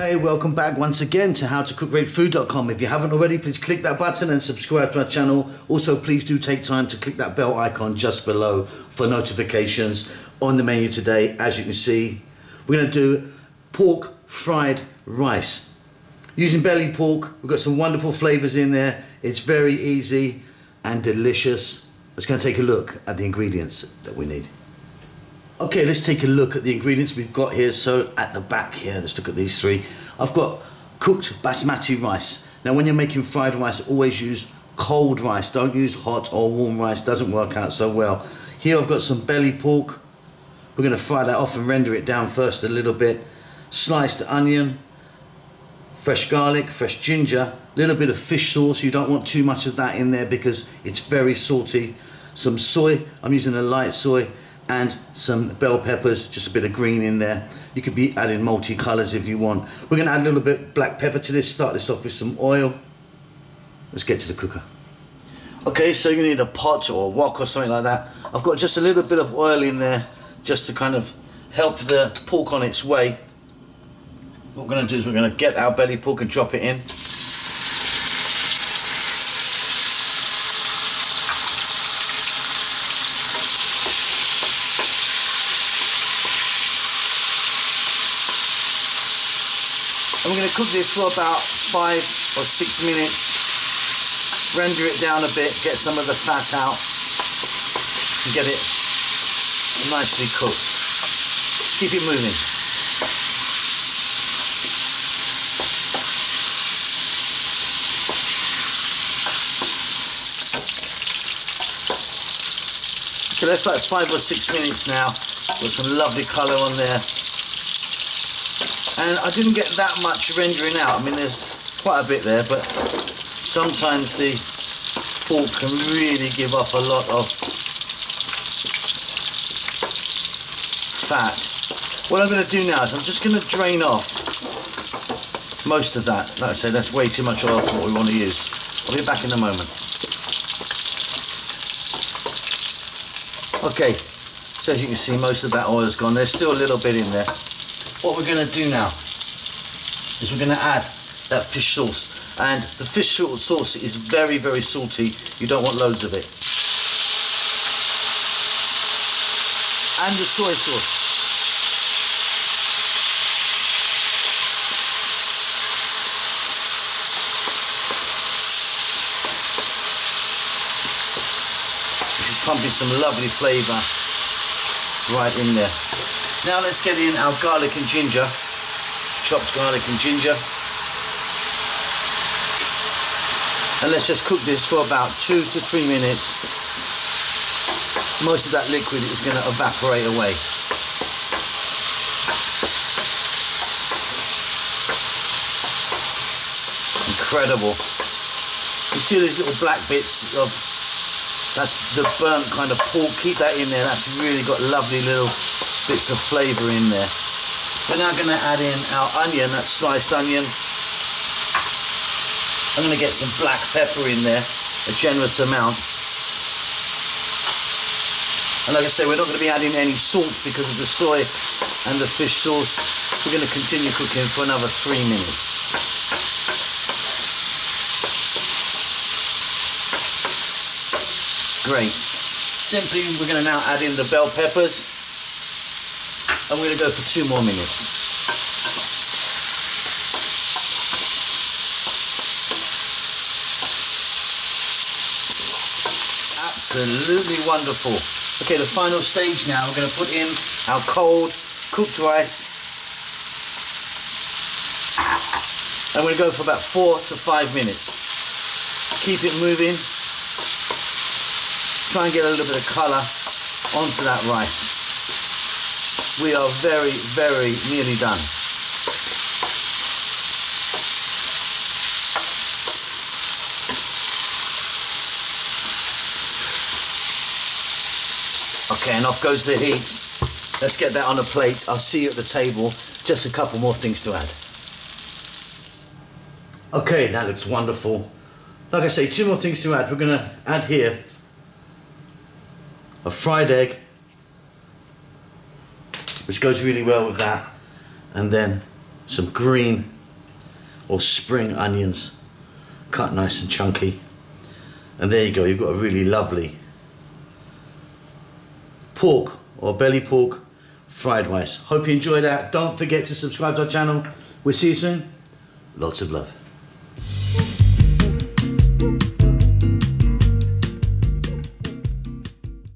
Hey, welcome back once again to howtocookrate.food.com. If you haven't already, please click that button and subscribe to our channel. Also, please do take time to click that bell icon just below for notifications. On the menu today, as you can see, we're going to do pork fried rice. Using belly pork, we've got some wonderful flavors in there. It's very easy and delicious. Let's go and take a look at the ingredients that we need. Okay, let's take a look at the ingredients we've got here. So at the back here, let's look at these three. I've got cooked basmati rice. Now when you're making fried rice, always use cold rice. Don't use hot or warm rice, doesn't work out so well. Here I've got some belly pork. We're gonna fry that off and render it down first a little bit. Sliced onion, fresh garlic, fresh ginger, a little bit of fish sauce. You don't want too much of that in there because it's very salty. Some soy, I'm using a light soy, and some bell peppers, just a bit of green in there. You could be adding multi-colors if you want. We're gonna add a little bit black pepper to this. Start this off with some oil. Let's get to the cooker. Okay, so you need a pot or a wok or something like that. I've got just a little bit of oil in there just to kind of help the pork on its way. What we're gonna do is we're gonna get our belly pork and drop it in. And we're going to cook this for about 5 or 6 minutes. Render it down a bit, get some of the fat out, and get it nicely cooked. Keep it moving. So that's like 5 or 6 minutes now. Got some lovely colour on there. And I didn't get that much rendering out. I mean, there's quite a bit there, but sometimes the pork can really give off a lot of fat. What I'm going to do now is I'm just going to drain off most of that. Like I say, that's way too much oil for what we want to use. I'll be back in a moment. Okay, so as you can see, most of that oil's gone. There's still a little bit in there. What we're going to do now is we're going to add that fish sauce, and the fish sauce is very, very salty. You don't want loads of it. And the soy sauce. This is pumping some lovely flavour right in there. Now let's get in our garlic and ginger, chopped garlic and ginger. And let's just cook this for about 2 to 3 minutes. Most of that liquid is going to evaporate away. Incredible. You see these little black bits of, that's the burnt kind of pork. Keep that in there, that's really got lovely little bits of flavour in there. We're now going to add in our onion, that sliced onion. I'm going to get some black pepper in there, a generous amount. And like I say, we're not going to be adding any salt because of the soy and the fish sauce. We're going to continue cooking for another 3 minutes. Great. Simply, we're going to now add in the bell peppers. I'm going to go for 2 more minutes. Absolutely wonderful. Okay, the final stage now, we're going to put in our cold cooked rice. And we're going to go for about 4 to 5 minutes. Keep it moving. Try and get a little bit of colour onto that rice. We are very, very nearly done. Okay, and off goes the heat. Let's get that on a plate. I'll see you at the table. Just a couple more things to add. Okay, that looks wonderful. Like I say, 2 more things to add. We're going to add here a fried egg, which goes really well with that, and then some green or spring onions, cut nice and chunky. And there you go, you've got a really lovely pork or belly pork fried rice. Hope you enjoyed that. Don't forget to subscribe to our channel. We'll see you soon. Lots of love.